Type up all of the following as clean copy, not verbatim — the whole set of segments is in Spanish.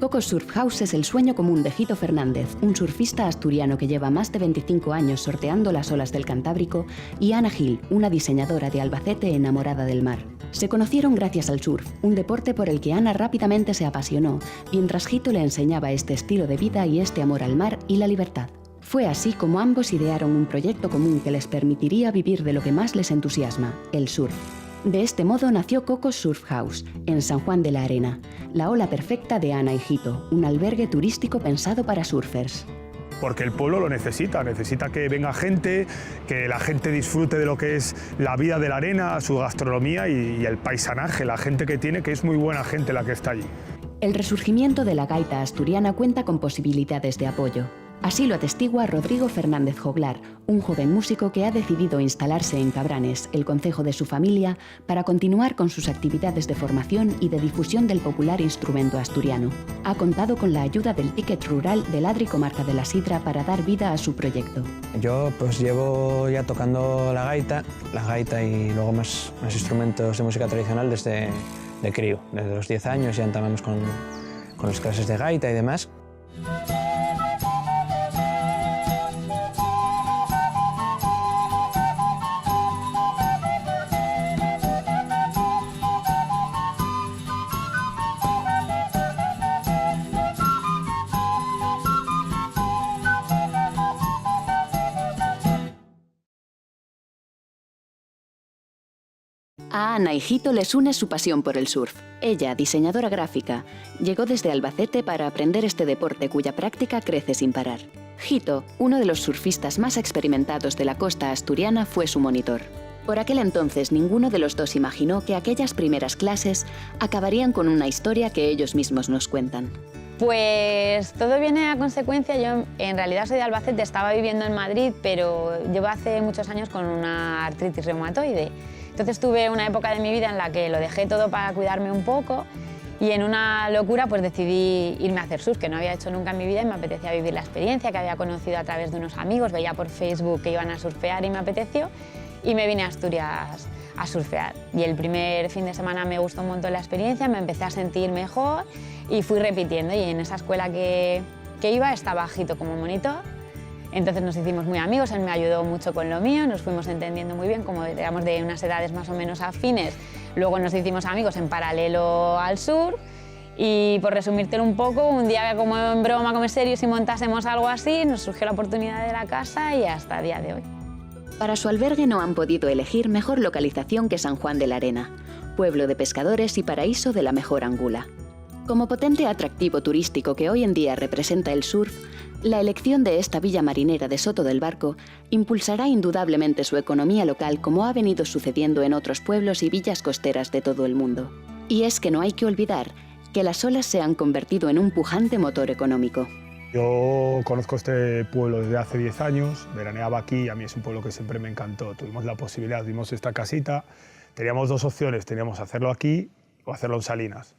Coco Surf House es el sueño común de Hito Fernández, un surfista asturiano que lleva más de 25 años sorteando las olas del Cantábrico, y Ana Gil, una diseñadora de Albacete enamorada del mar. Se conocieron gracias al surf, un deporte por el que Ana rápidamente se apasionó, mientras Hito le enseñaba este estilo de vida y este amor al mar y la libertad. Fue así como ambos idearon un proyecto común que les permitiría vivir de lo que más les entusiasma, el surf. De este modo nació Coco Surf House, en San Juan de la Arena, la ola perfecta de Ana y Hito, un albergue turístico pensado para surfers. Porque el pueblo lo necesita que venga gente, que la gente disfrute de lo que es la vida de la arena, su gastronomía y el paisanaje, la gente que tiene, que es muy buena gente la que está allí. El resurgimiento de la gaita asturiana cuenta con posibilidades de apoyo. Así lo atestigua Rodrigo Fernández Joglar, un joven músico que ha decidido instalarse en Cabranes, el concejo de su familia, para continuar con sus actividades de formación y de difusión del popular instrumento asturiano. Ha contado con la ayuda del Ticket Rural del Adri Comarca de la Sidra para dar vida a su proyecto. Yo pues llevo ya tocando la gaita y luego más instrumentos de música tradicional desde de crío. Desde los 10 años ya entamamos con las clases de gaita y demás. A Ana y Hito les une su pasión por el surf. Ella, diseñadora gráfica, llegó desde Albacete para aprender este deporte cuya práctica crece sin parar. Hito, uno de los surfistas más experimentados de la costa asturiana, fue su monitor. Por aquel entonces ninguno de los dos imaginó que aquellas primeras clases acabarían con una historia que ellos mismos nos cuentan. Pues todo viene a consecuencia. Yo en realidad soy de Albacete, estaba viviendo en Madrid, pero llevo hace muchos años con una artritis reumatoide. Entonces tuve una época de mi vida en la que lo dejé todo para cuidarme un poco y en una locura pues decidí irme a hacer surf, que no había hecho nunca en mi vida y me apetecía vivir la experiencia que había conocido a través de unos amigos, veía por Facebook que iban a surfear y me apeteció y me vine a Asturias a surfear. Y el primer fin de semana me gustó un montón la experiencia, me empecé a sentir mejor y fui repitiendo, y en esa escuela que iba estaba Hito como monitor. Entonces nos hicimos muy amigos, él me ayudó mucho con lo mío, nos fuimos entendiendo muy bien, como éramos de unas edades más o menos afines. Luego nos hicimos amigos en paralelo al surf y, por resumírtelo un poco, un día como en broma, como en serio, si montásemos algo así, nos surgió la oportunidad de la casa y hasta el día de hoy. Para su albergue no han podido elegir mejor localización que San Juan de la Arena, pueblo de pescadores y paraíso de la mejor angula. Como potente atractivo turístico que hoy en día representa el surf, la elección de esta villa marinera de Soto del Barco impulsará indudablemente su economía local, como ha venido sucediendo en otros pueblos y villas costeras de todo el mundo. Y es que no hay que olvidar que las olas se han convertido en un pujante motor económico. Yo conozco este pueblo desde hace 10 años, veraneaba aquí, a mí es un pueblo que siempre me encantó. Tuvimos la posibilidad, vimos esta casita, teníamos dos opciones, teníamos hacerlo aquí o hacerlo en Salinas.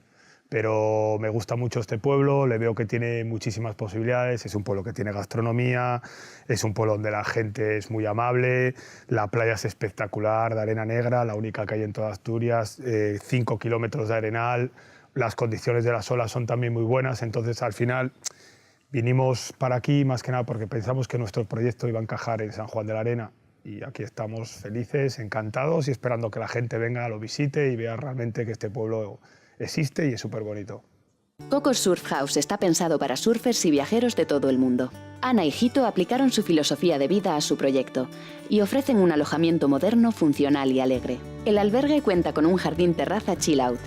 Pero me gusta mucho este pueblo, le veo que tiene muchísimas posibilidades, es un pueblo que tiene gastronomía, es un pueblo donde la gente es muy amable, la playa es espectacular, de arena negra, la única que hay en toda Asturias, 5 kilómetros de arenal, las condiciones de las olas son también muy buenas, entonces al final vinimos para aquí más que nada porque pensamos que nuestro proyecto iba a encajar en San Juan de la Arena. Y aquí estamos felices, encantados y esperando que la gente venga, lo visite y vea realmente que este pueblo existe y es súper bonito. Coco Surf House está pensado para surfers y viajeros de todo el mundo. Ana y Hito aplicaron su filosofía de vida a su proyecto y ofrecen un alojamiento moderno, funcional y alegre. El albergue cuenta con un jardín terraza chill out,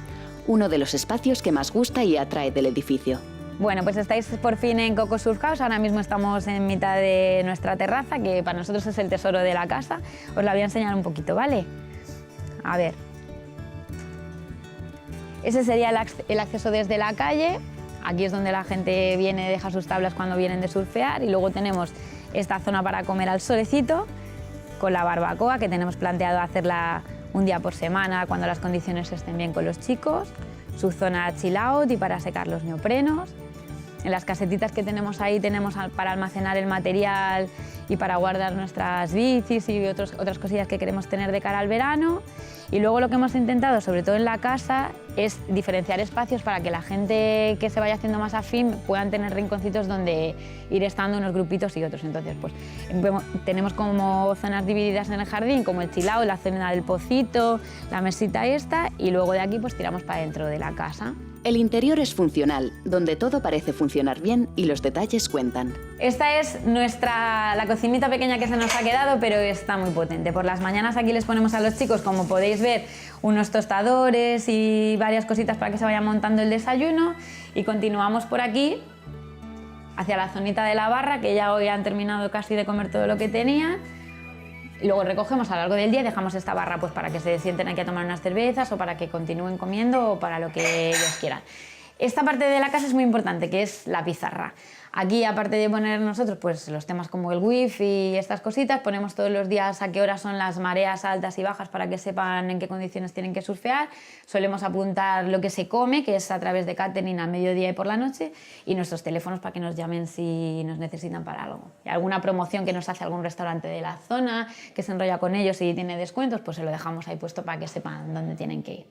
uno de los espacios que más gusta y atrae del edificio. Bueno, pues estáis por fin en Coco Surf House. Ahora mismo estamos en mitad de nuestra terraza, que para nosotros es el tesoro de la casa. Os la voy a enseñar un poquito, ¿vale? A ver. Ese sería el acceso desde la calle. Aquí es donde la gente viene, deja sus tablas cuando vienen de surfear. Y luego tenemos esta zona para comer al solecito, con la barbacoa, que tenemos planteado hacerla un día por semana cuando las condiciones estén bien con los chicos. Su zona chill out y para secar los neoprenos. En las casetitas que tenemos ahí tenemos para almacenar el material y para guardar nuestras bicis y otras cosillas que queremos tener de cara al verano. Y luego lo que hemos intentado, sobre todo en la casa, es diferenciar espacios para que la gente que se vaya haciendo más afín puedan tener rinconcitos donde ir estando unos grupitos y otros. Entonces, pues tenemos como zonas divididas en el jardín, como el chill out, la zona del pocito, la mesita esta, y luego de aquí pues tiramos para dentro de la casa. El interior es funcional, donde todo parece funcionar bien y los detalles cuentan. Esta es la cocinita pequeña que se nos ha quedado, pero está muy potente. Por las mañanas aquí les ponemos a los chicos, como podéis ver, unos tostadores y varias cositas para que se vaya montando el desayuno, y continuamos por aquí hacia la zonita de la barra, que ya hoy han terminado casi de comer todo lo que tenían. Y luego recogemos a lo largo del día y dejamos esta barra pues para que se sienten aquí a tomar unas cervezas o para que continúen comiendo o para lo que ellos quieran. Esta parte de la casa es muy importante, que es la pizarra. Aquí, aparte de poner nosotros pues, los temas como el wifi y estas cositas, ponemos todos los días a qué horas son las mareas altas y bajas para que sepan en qué condiciones tienen que surfear. Solemos apuntar lo que se come, que es a través de catering a mediodía y por la noche, y nuestros teléfonos para que nos llamen si nos necesitan para algo. Y alguna promoción que nos hace algún restaurante de la zona, que se enrolla con ellos y tiene descuentos, pues se lo dejamos ahí puesto para que sepan dónde tienen que ir.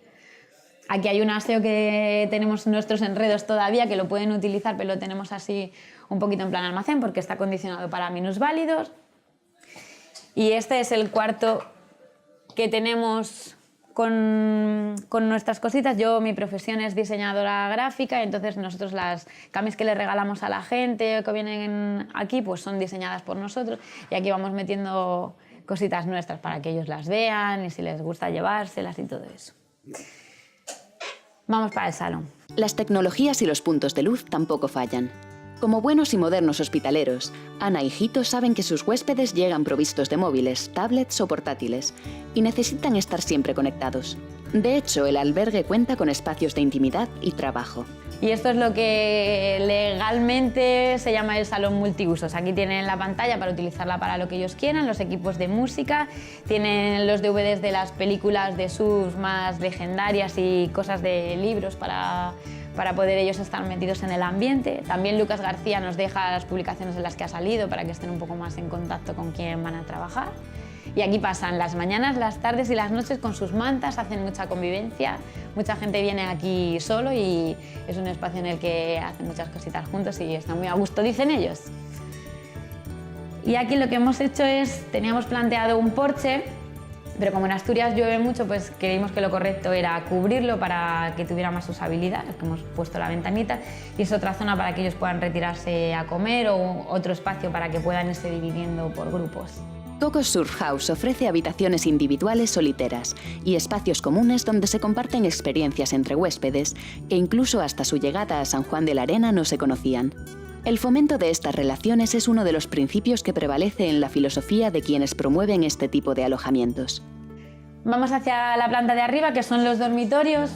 Aquí hay un aseo que tenemos nuestros enredos todavía, que lo pueden utilizar, pero lo tenemos así un poquito en plan almacén porque está acondicionado para minusválidos. Y este es el cuarto que tenemos con nuestras cositas. Mi profesión es diseñadora gráfica, entonces nosotros las camis que le regalamos a la gente que vienen aquí pues son diseñadas por nosotros, y aquí vamos metiendo cositas nuestras para que ellos las vean y si les gusta llevárselas y todo eso. Vamos para el salón. Las tecnologías y los puntos de luz tampoco fallan. Como buenos y modernos hospitaleros, Ana y Jito saben que sus huéspedes llegan provistos de móviles, tablets o portátiles y necesitan estar siempre conectados. De hecho, el albergue cuenta con espacios de intimidad y trabajo. Y esto es lo que legalmente se llama el salón multiusos. Aquí tienen la pantalla para utilizarla para lo que ellos quieran, los equipos de música, tienen los DVDs de las películas de sus más legendarias y cosas de libros para poder ellos estar metidos en el ambiente. También Lucas García nos deja las publicaciones en las que ha salido para que estén un poco más en contacto con quién van a trabajar. Y aquí pasan las mañanas, las tardes y las noches con sus mantas, hacen mucha convivencia. Mucha gente viene aquí solo y es un espacio en el que hacen muchas cositas juntos y está muy a gusto, dicen ellos. Y aquí lo que hemos hecho es, teníamos planteado un porche, pero como en Asturias llueve mucho, pues creímos que lo correcto era cubrirlo para que tuviera más usabilidad, es que hemos puesto la ventanita, y es otra zona para que ellos puedan retirarse a comer o otro espacio para que puedan irse dividiendo por grupos. Coco Surf House ofrece habitaciones individuales soliteras y espacios comunes donde se comparten experiencias entre huéspedes que incluso hasta su llegada a San Juan de la Arena no se conocían. El fomento de estas relaciones es uno de los principios que prevalece en la filosofía de quienes promueven este tipo de alojamientos. Vamos hacia la planta de arriba, que son los dormitorios.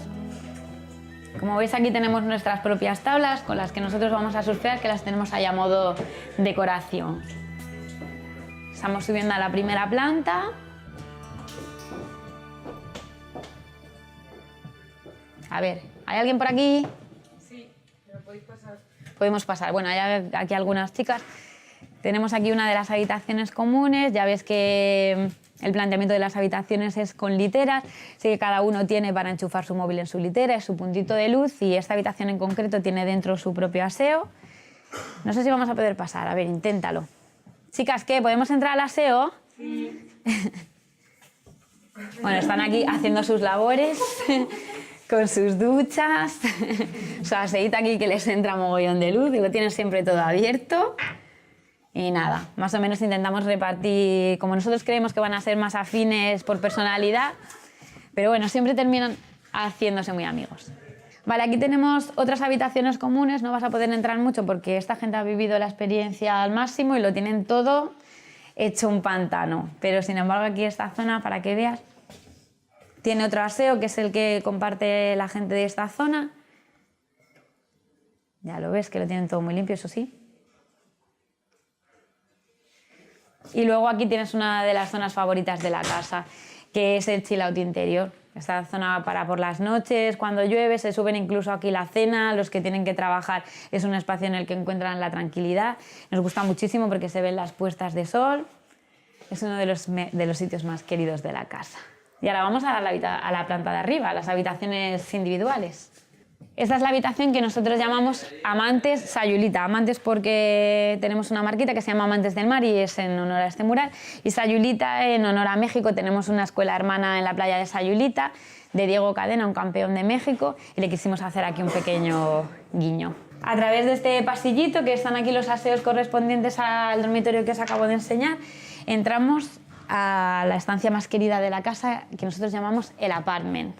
Como veis, aquí tenemos nuestras propias tablas con las que nosotros vamos a surfear, que las tenemos ahí a modo decoración. Estamos subiendo a la primera planta. A ver, ¿hay alguien por aquí? Sí, pero podéis pasar. Podemos pasar. Bueno, hay aquí algunas chicas. Tenemos aquí una de las habitaciones comunes. Ya ves que el planteamiento de las habitaciones es con literas. Así que cada uno tiene para enchufar su móvil en su litera, es su puntito de luz, y esta habitación en concreto tiene dentro su propio aseo. No sé si vamos a poder pasar. A ver, inténtalo. Chicas, ¿qué? ¿Podemos entrar al aseo? Sí. Bueno, están aquí haciendo sus labores, con sus duchas, su aseíto aquí que les entra mogollón de luz y lo tienen siempre todo abierto. Y nada, más o menos intentamos repartir, como nosotros creemos que van a ser más afines por personalidad, pero bueno, siempre terminan haciéndose muy amigos. Vale, aquí tenemos otras habitaciones comunes, no vas a poder entrar mucho porque esta gente ha vivido la experiencia al máximo y lo tienen todo hecho un pantano. Pero sin embargo aquí esta zona, para que veas, tiene otro aseo que es el que comparte la gente de esta zona. Ya lo ves que lo tienen todo muy limpio, eso sí. Y luego aquí tienes una de las zonas favoritas de la casa, que es el chill out interior. Esta zona para por las noches, cuando llueve, se suben incluso aquí la cena, los que tienen que trabajar es un espacio en el que encuentran la tranquilidad. Nos gusta muchísimo porque se ven las puestas de sol, es uno de los sitios más queridos de la casa. Y ahora vamos a la planta de arriba, las habitaciones individuales. Esta es la habitación que nosotros llamamos Amantes Sayulita. Amantes porque tenemos una marquita que se llama Amantes del Mar y es en honor a este mural. Y Sayulita en honor a México. Tenemos una escuela hermana en la playa de Sayulita, de Diego Cadena, un campeón de México, y le quisimos hacer aquí un pequeño guiño. A través de este pasillito, que están aquí los aseos correspondientes al dormitorio que os acabo de enseñar, entramos a la estancia más querida de la casa, que nosotros llamamos el apartment.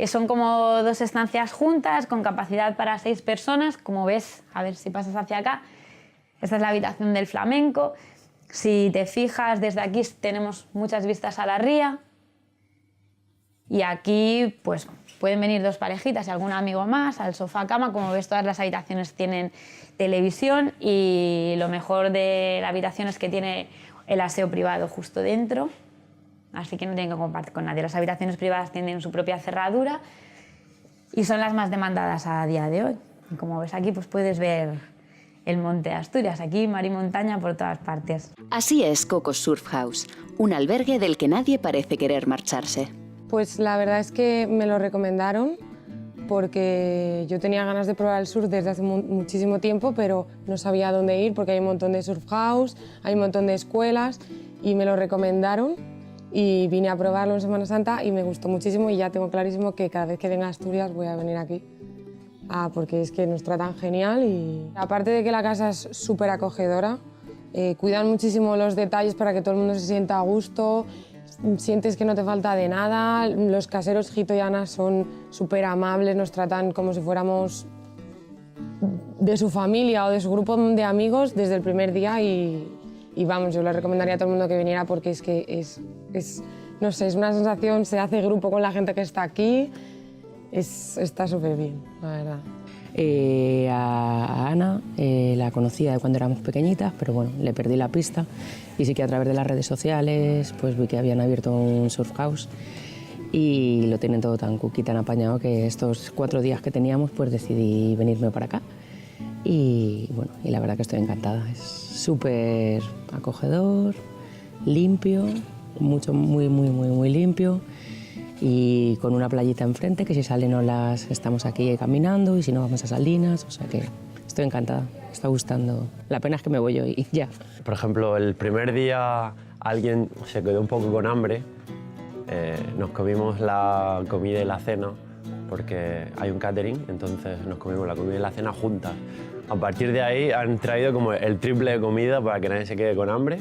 Son como 2 estancias juntas, con capacidad para 6 personas. Como ves, a ver si pasas hacia acá, esta es la habitación del flamenco. Si te fijas, desde aquí tenemos muchas vistas a la ría. Y aquí pues, pueden venir 2 parejitas y algún amigo más, al sofá-cama. Como ves, todas las habitaciones tienen televisión y lo mejor de la habitación es que tiene el aseo privado justo dentro. Así que no tienen que compartir con nadie. Las habitaciones privadas tienen su propia cerradura y son las más demandadas a día de hoy. Y como ves aquí, pues puedes ver el monte Asturias. Aquí mar y montaña por todas partes. Así es Cocos Surf House, un albergue del que nadie parece querer marcharse. Pues la verdad es que me lo recomendaron porque yo tenía ganas de probar el surf desde hace muchísimo tiempo, pero no sabía dónde ir porque hay un montón de surf house, hay un montón de escuelas y me lo recomendaron. Y vine a probarlo en Semana Santa y me gustó muchísimo y ya tengo clarísimo que cada vez que venga a Asturias voy a venir aquí. Porque es que nos tratan genial y aparte de que la casa es súper acogedora, cuidan muchísimo los detalles para que todo el mundo se sienta a gusto, sientes que no te falta de nada, los caseros gitoyanas son súper amables, nos tratan como si fuéramos de su familia o de su grupo de amigos desde el primer día y vamos, yo le recomendaría a todo el mundo que viniera porque es que no sé, es una sensación, se hace grupo con la gente que está aquí, está súper bien, la verdad. A Ana la conocía de cuando éramos pequeñitas, pero bueno, le perdí la pista y sí que a través de las redes sociales pues vi que habían abierto un surf house y lo tienen todo tan cookie, tan apañado que estos 4 días que teníamos pues decidí venirme para acá. Y bueno, y la verdad que estoy encantada, es súper acogedor, limpio, muy limpio y con una playita enfrente que si salen olas estamos aquí caminando y si no vamos a Saldinas, o sea que estoy encantada, me está gustando. La pena es que me voy hoy y ya. Por ejemplo, el primer día alguien se quedó un poco con hambre, nos comimos la comida y la cena porque hay un catering, entonces nos comimos la comida y la cena juntas. A partir de ahí han traído como el triple de comida para que nadie se quede con hambre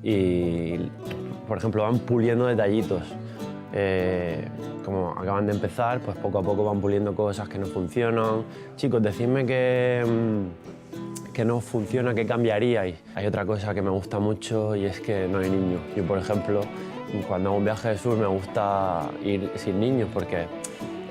y, por ejemplo, van puliendo detallitos. Como acaban de empezar, pues poco a poco van puliendo cosas que no funcionan. Chicos, decidme que no funciona, ¿qué cambiaríais? Hay otra cosa que me gusta mucho y es que no hay niños. Yo, por ejemplo, cuando hago un viaje de surf me gusta ir sin niños porque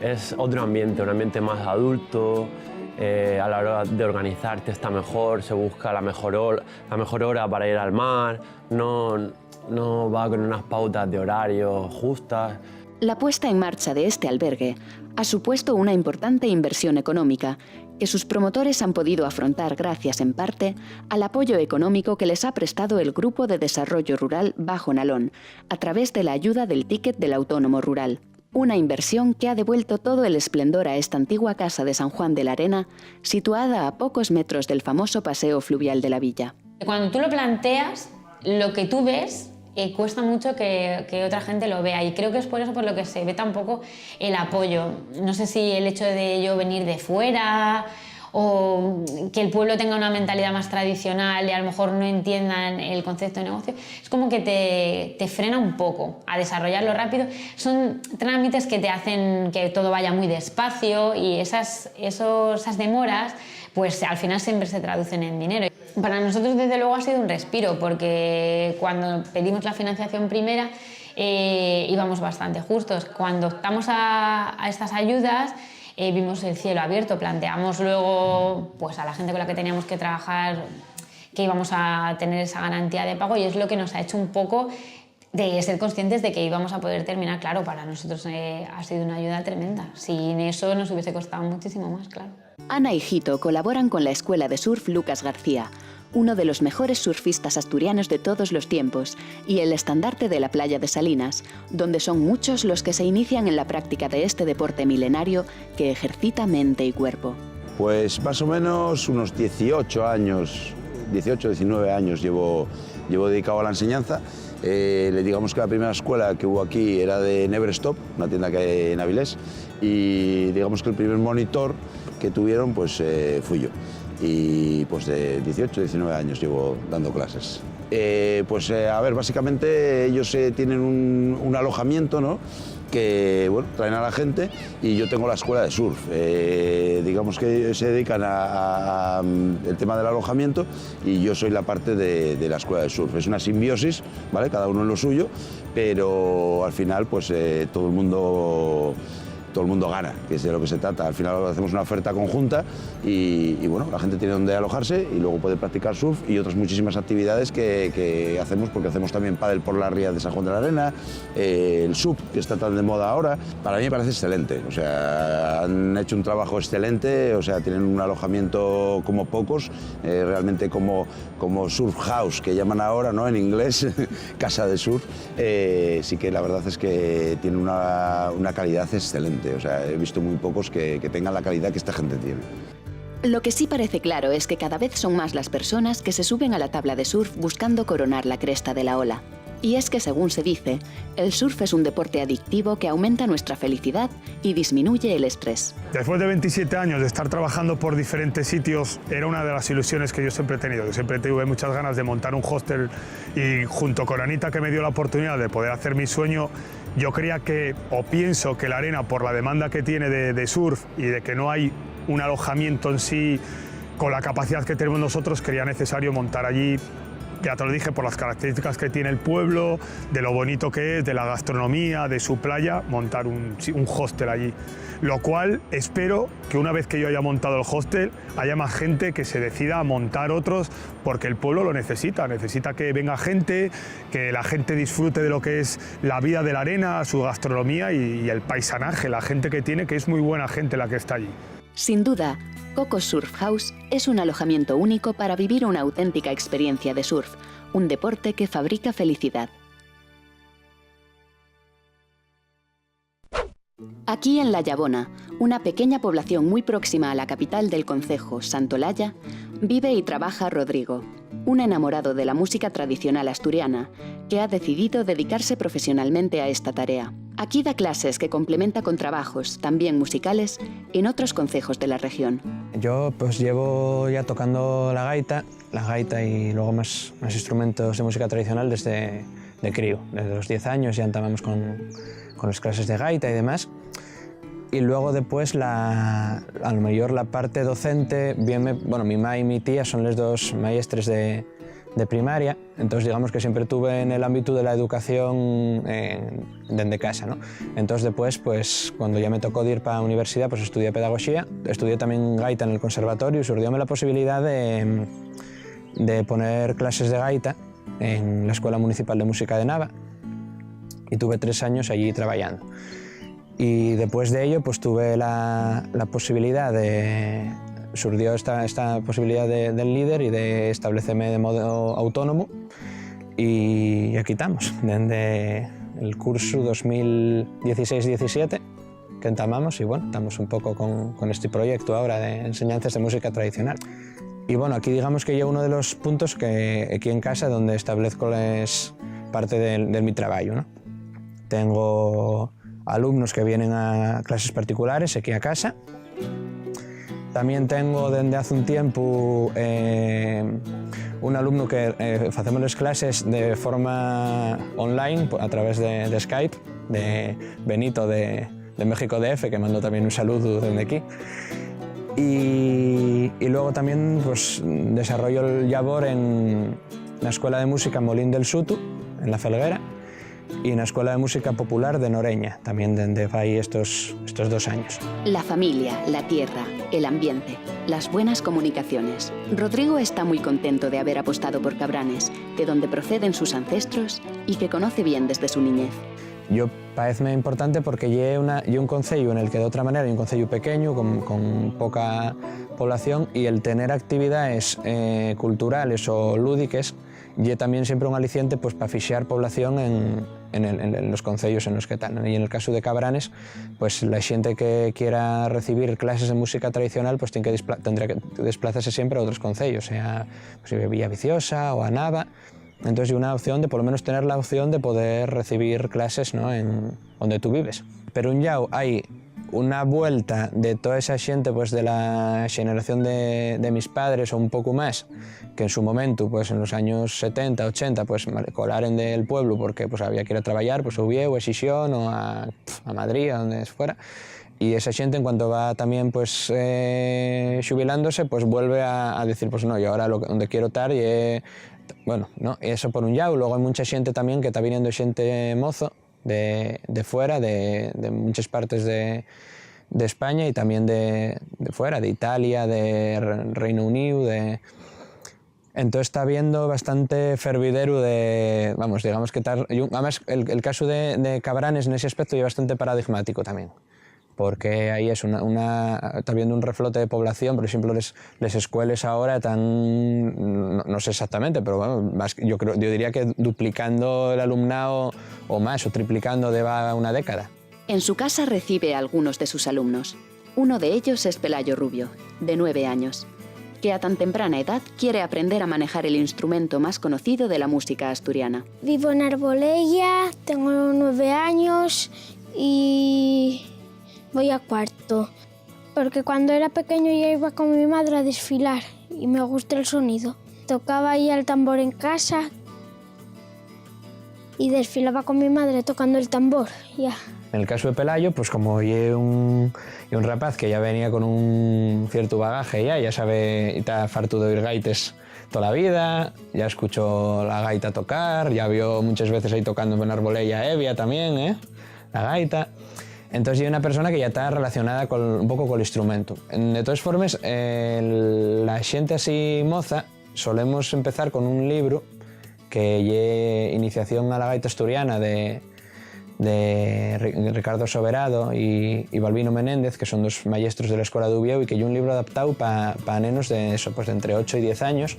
es otro ambiente, un ambiente más adulto. A la hora de organizarte está mejor, se busca la mejor hora para ir al mar, no va con unas pautas de horario justas. La puesta en marcha de este albergue ha supuesto una importante inversión económica que sus promotores han podido afrontar gracias, en parte, al apoyo económico que les ha prestado el Grupo de Desarrollo Rural Bajo Nalón, a través de la ayuda del ticket del autónomo rural. Una inversión que ha devuelto todo el esplendor a esta antigua casa de San Juan de la Arena, situada a pocos metros del famoso paseo fluvial de la villa. Cuando tú lo planteas, lo que tú ves cuesta mucho que otra gente lo vea y creo que es por eso por lo que se ve tan poco el apoyo. No sé si el hecho de yo venir de fuera o que el pueblo tenga una mentalidad más tradicional y a lo mejor no entiendan el concepto de negocio, es como que te frena un poco a desarrollarlo rápido. Son trámites que te hacen que todo vaya muy despacio y esas demoras pues al final siempre se traducen en dinero. Para nosotros desde luego ha sido un respiro porque cuando pedimos la financiación primera íbamos bastante justos. Cuando optamos a estas ayudas vimos el cielo abierto, planteamos luego pues, a la gente con la que teníamos que trabajar que íbamos a tener esa garantía de pago y es lo que nos ha hecho un poco de ser conscientes de que íbamos a poder terminar. Claro, para nosotros ha sido una ayuda tremenda. Sin eso nos hubiese costado muchísimo más, claro. Ana y Jito colaboran con la Escuela de Surf Lucas García, uno de los mejores surfistas asturianos de todos los tiempos y el estandarte de la playa de Salinas, donde son muchos los que se inician en la práctica de este deporte milenario que ejercita mente y cuerpo. Pues más o menos unos 18 años, 18, 19 años llevo dedicado a la enseñanza. Digamos que la primera escuela que hubo aquí era de Neverstop, una tienda que hay en Avilés, y digamos que el primer monitor que tuvieron pues fui yo. Y pues de 18, 19 años llevo dando clases. A ver, básicamente ellos tienen un alojamiento, ¿no?, que bueno, traen a la gente, y yo tengo la escuela de surf. Digamos que se dedican al tema del alojamiento y yo soy la parte de la escuela de surf. Es una simbiosis, ¿vale?, cada uno en lo suyo, pero al final pues todo el mundo gana, que es de lo que se trata. Al final hacemos una oferta conjunta y bueno, la gente tiene donde alojarse y luego puede practicar surf y otras muchísimas actividades que hacemos, porque hacemos también pádel por la ría de San Juan de la Arena, el SUP, que está tan de moda ahora. Para mí me parece excelente, o sea, han hecho un trabajo excelente, o sea, tienen un alojamiento como pocos, realmente como surf house, que llaman ahora, ¿no?, en inglés, casa de surf. Sí que la verdad es que tiene una calidad excelente. O sea, he visto muy pocos que tengan la calidad que esta gente tiene. Lo que sí parece claro es que cada vez son más las personas que se suben a la tabla de surf buscando coronar la cresta de la ola. Y es que, según se dice, el surf es un deporte adictivo que aumenta nuestra felicidad y disminuye el estrés. Después de 27 años de estar trabajando por diferentes sitios, era una de las ilusiones que yo siempre he tenido. Yo siempre tuve muchas ganas de montar un hostel y junto con Anita, que me dio la oportunidad de poder hacer mi sueño, yo creía que, o pienso que la arena, por la demanda que tiene de surf y de que no hay un alojamiento en sí con la capacidad que tenemos nosotros, creía necesario montar allí. Ya te lo dije, por las características que tiene el pueblo, de lo bonito que es, de la gastronomía, de su playa, montar un hostel allí. Lo cual espero que una vez que yo haya montado el hostel, haya más gente que se decida a montar otros, porque el pueblo lo necesita que venga gente, que la gente disfrute de lo que es la vida de la arena, su gastronomía y el paisanaje, la gente que tiene, que es muy buena gente la que está allí. Sin duda, Coco Surf House es un alojamiento único para vivir una auténtica experiencia de surf, un deporte que fabrica felicidad. Aquí en La Llabona, una pequeña población muy próxima a la capital del concejo, Santolaya, vive y trabaja Rodrigo, un enamorado de la música tradicional asturiana que ha decidido dedicarse profesionalmente a esta tarea. Aquí da clases que complementa con trabajos, también musicales, en otros concejos de la región. Yo pues llevo ya tocando la gaita y luego más instrumentos de música tradicional desde crío. Desde los 10 años ya entamamos con las clases de gaita y demás. Y luego después, a lo mejor la parte docente, mi ma y mi tía son les dos maestres de primaria, entonces digamos que siempre tuve en el ámbito de la educación desde casa, ¿no? Entonces después, pues cuando ya me tocó ir para la universidad, pues estudié pedagogía, estudié también gaita en el conservatorio y surgióme la posibilidad de poner clases de gaita en la Escuela Municipal de Música de Nava y tuve 3 años allí trabajando. Y después de ello, pues tuve la posibilidad surgió esta posibilidad del líder y de establecerme de modo autónomo y aquí estamos, desde el curso 2016-17 que entamamos y bueno, estamos un poco con este proyecto ahora de enseñanzas de música tradicional. Y bueno, aquí digamos que yo uno de los puntos que aquí en casa donde establezco es parte de mi trabajo, ¿no? Tengo alumnos que vienen a clases particulares aquí a casa. También tengo desde hace un tiempo un alumno que hacemos las clases de forma online a través de Skype, de Benito de México DF, que mando también un saludo desde aquí. Y luego también pues, desarrollo el labor en la Escuela de Música Molín del Sutu, en La Felguera, y en la Escuela de Música Popular de Noreña, también desde ahí estos 2 años. La familia, la tierra, El ambiente, las buenas comunicaciones. Rodrigo está muy contento de haber apostado por Cabranes, de donde proceden sus ancestros y que conoce bien desde su niñez. Yo parece importante porque lle un concello en el que de otra manera, un concello pequeño, con poca población, y el tener actividades culturales o lúdicas, lle también siempre un aliciente pues, para fixar población en los concellos en los que están. Y en el caso de Cabranes, pues la xente que quiera recibir clases de música tradicional pues tendrá que desplazarse siempre a otros concellos, sea pues, Villaviciosa o a Nava. Entonces hay una opción de por lo menos tener la opción de poder recibir clases, ¿no?, en donde tú vives. Pero un llau hay una vuelta de toda esa xente pues, de la generación de mis padres o un poco más, que en su momento, pues en los años 70, 80, pues colaren del pueblo porque pues, había que ir a trabajar pues, a Oviedo, a Xixón o a Madrid, a donde fuera. Y esa gente, en cuanto va también pues, jubilándose, pues vuelve a decir, pues no, yo ahora donde quiero estar y bueno, ¿no? Eso por un lado. Luego hay mucha gente también que está viniendo gente mozo de fuera, de muchas partes de España y también de fuera, de Italia, de Reino Unido, Entonces está habiendo bastante fervidero de, vamos, digamos que además el caso de Cabranes en ese aspecto es bastante paradigmático también, porque ahí es está habiendo un reflote de población. Por ejemplo, las escuelas ahora están, no sé exactamente, pero bueno, yo diría que duplicando el alumnado o más, o triplicando de una década. En su casa recibe a algunos de sus alumnos. Uno de ellos es Pelayo Rubio, de 9 años, que a tan temprana edad quiere aprender a manejar el instrumento más conocido de la música asturiana. Vivo en Arbolella, tengo 9 años y voy a cuarto, porque cuando era pequeño ya iba con mi madre a desfilar y me gusta el sonido. Tocaba ahí el tambor en casa y desfilaba con mi madre tocando el tambor, ya. En el caso de Pelayo, pues como es un rapaz que ya venía con un cierto bagaje, ya sabe, y está farto de oír gaites toda la vida, ya escuchó la gaita tocar, ya vio muchas veces ahí tocando en Arbolella Evia también, la gaita. Entonces hay una persona que ya está relacionada un poco con el instrumento. De todas formas, la gente así moza, solemos empezar con un libro que es Iniciación a la gaita asturiana de Ricardo Soberado y Balbino Menéndez, que son dos maestros de la Escuela de Oviedo, y que es un libro adaptado para nenos de entre 8 y 10 años,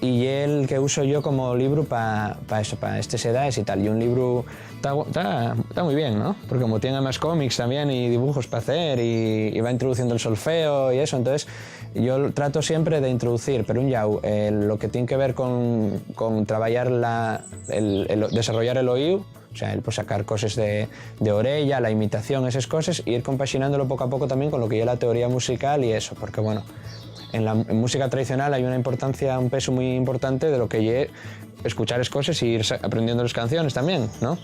y el que uso yo como libro para estas edades y tal. Y un libro está muy bien, ¿no? Porque como tiene más cómics también y dibujos para hacer y va introduciendo el solfeo y eso, entonces yo trato siempre de introducir, pero lo que tiene que ver con trabajar desarrollar el oído, o sea, el pues, sacar cosas de orella, la imitación, esas cosas, y ir compaginándolo poco a poco también con lo que es la teoría musical y eso, porque bueno, en música tradicional hay una importancia, un peso muy importante de lo que es escuchar esas cosas y ir aprendiendo las canciones también, ¿no?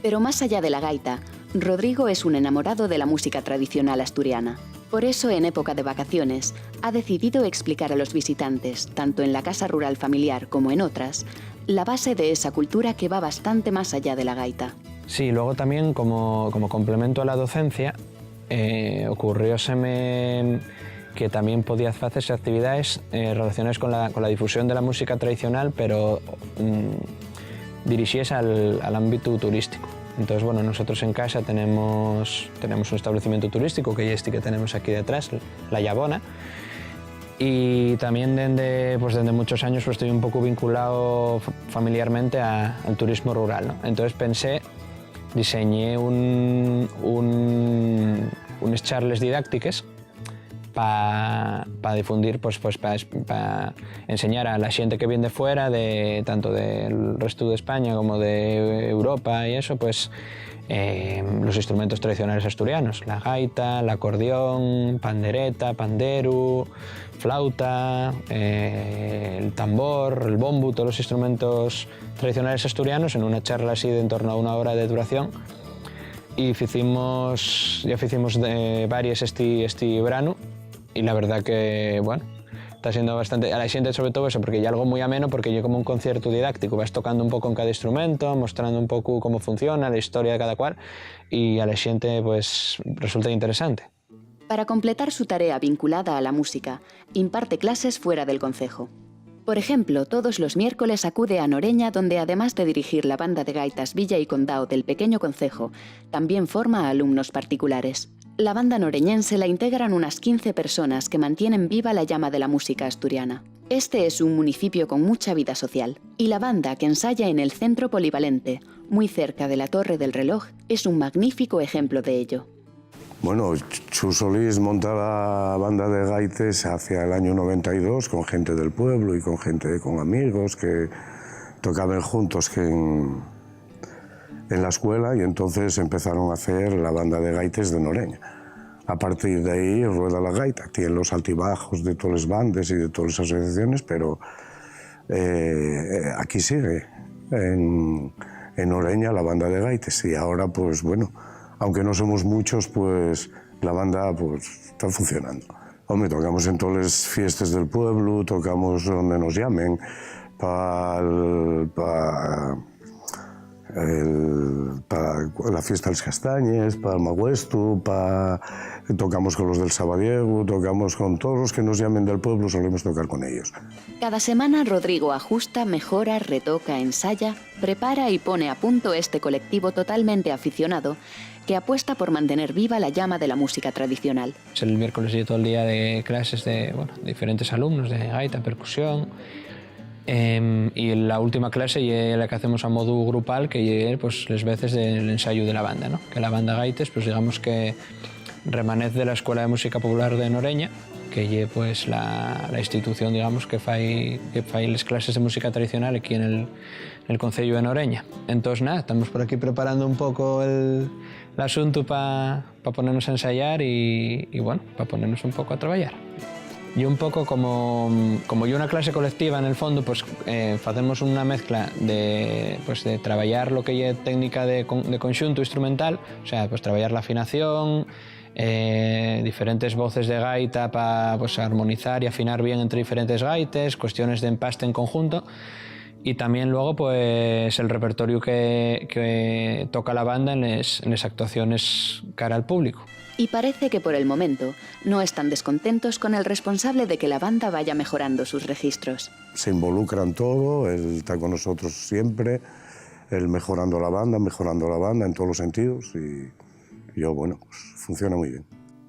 Pero más allá de la gaita, Rodrigo es un enamorado de la música tradicional asturiana. Por eso, en época de vacaciones, ha decidido explicar a los visitantes, tanto en la casa rural familiar como en otras, la base de esa cultura que va bastante más allá de la gaita. Sí, luego también como complemento a la docencia, ocurrióseme que también podía hacerse actividades relacionadas con la difusión de la música tradicional, pero dirigidas al ámbito turístico. Entonces, bueno, nosotros en casa tenemos un establecimiento turístico, que es este que tenemos aquí detrás, La Llavona, y también desde muchos años pues, estoy un poco vinculado familiarmente al turismo rural, ¿no? Entonces diseñé unas charlas didácticas para difundir, para enseñar a la gente que viene de fuera, tanto del resto de España como de Europa y eso, pues los instrumentos tradicionales asturianos, la gaita, el acordeón, pandereta, pandero, flauta, el tambor, el bombo, todos los instrumentos tradicionales asturianos en una charla así de en torno a 1 hora de duración. Y ya hicimos varias este verano, y la verdad que, bueno, está siendo bastante, a la gente sobre todo eso, porque hay algo muy ameno, porque yo como un concierto didáctico, vas tocando un poco en cada instrumento, mostrando un poco cómo funciona, la historia de cada cual, y a la gente pues resulta interesante. Para completar su tarea vinculada a la música, imparte clases fuera del concejo. Por ejemplo, todos los miércoles acude a Noreña, donde además de dirigir la banda de gaitas Villa y Condao del pequeño concejo, también forma a alumnos particulares. La banda noreñense la integran unas 15 personas que mantienen viva la llama de la música asturiana. Este es un municipio con mucha vida social, y la banda, que ensaya en el Centro Polivalente, muy cerca de la Torre del Reloj, es un magnífico ejemplo de ello. Bueno, Chus Solís monta la banda de gaites hacia el año 92 con gente del pueblo y con amigos que tocaban juntos en la escuela, y entonces empezaron a hacer la banda de gaites de Noreña. A partir de ahí rueda la gaita, tiene los altibajos de todas las bandas y de todas las asociaciones, pero aquí sigue, en Noreña, la banda de gaites, y ahora pues bueno, aunque no somos muchos, pues la banda pues, está funcionando. Hombre, tocamos en todas las fiestas del pueblo, tocamos donde nos llamen, para la fiesta de los castañes, para el Magüestu, tocamos con los del Sabadiego, tocamos con todos los que nos llamen del pueblo, solemos tocar con ellos. Cada semana Rodrigo ajusta, mejora, retoca, ensaya, prepara y pone a punto este colectivo totalmente aficionado que apuesta por mantener viva la llama de la música tradicional. El miércoles yo todo el día de clases de diferentes alumnos de gaita, percusión, y la última clase es la que hacemos a modo grupal, que es pues, las veces del ensayo de la banda, ¿no? Que la banda gaites, pues digamos que remanece de la Escuela de Música Popular de Noreña, que es pues, la institución digamos, que fai las clases de música tradicional aquí en el concello de Noreña. Entonces nada, estamos por aquí preparando un poco el asunto para ponernos a ensayar y bueno, para ponernos un poco a trabajar. Y un poco como yo una clase colectiva en el fondo, pues hacemos una mezcla de trabajar lo que es técnica de conjunto instrumental, o sea, pues trabajar la afinación, diferentes voces de gaita para pues, armonizar y afinar bien entre diferentes gaites, cuestiones de empaste en conjunto, y también luego pues el repertorio que toca la banda en las actuaciones cara al público. Y parece que por el momento no están descontentos con el responsable de que la banda vaya mejorando sus registros. Se involucra en todo, él está con nosotros siempre, él mejorando la banda en todos los sentidos, y yo, bueno, pues funciona muy bien.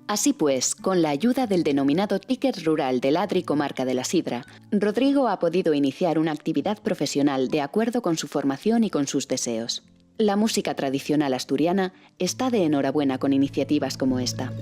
Así pues, con la ayuda del denominado Ticket Rural del Adri Comarca de la Sidra, Rodrigo ha podido iniciar una actividad profesional de acuerdo con su formación y con sus deseos. La música tradicional asturiana está de enhorabuena con iniciativas como esta.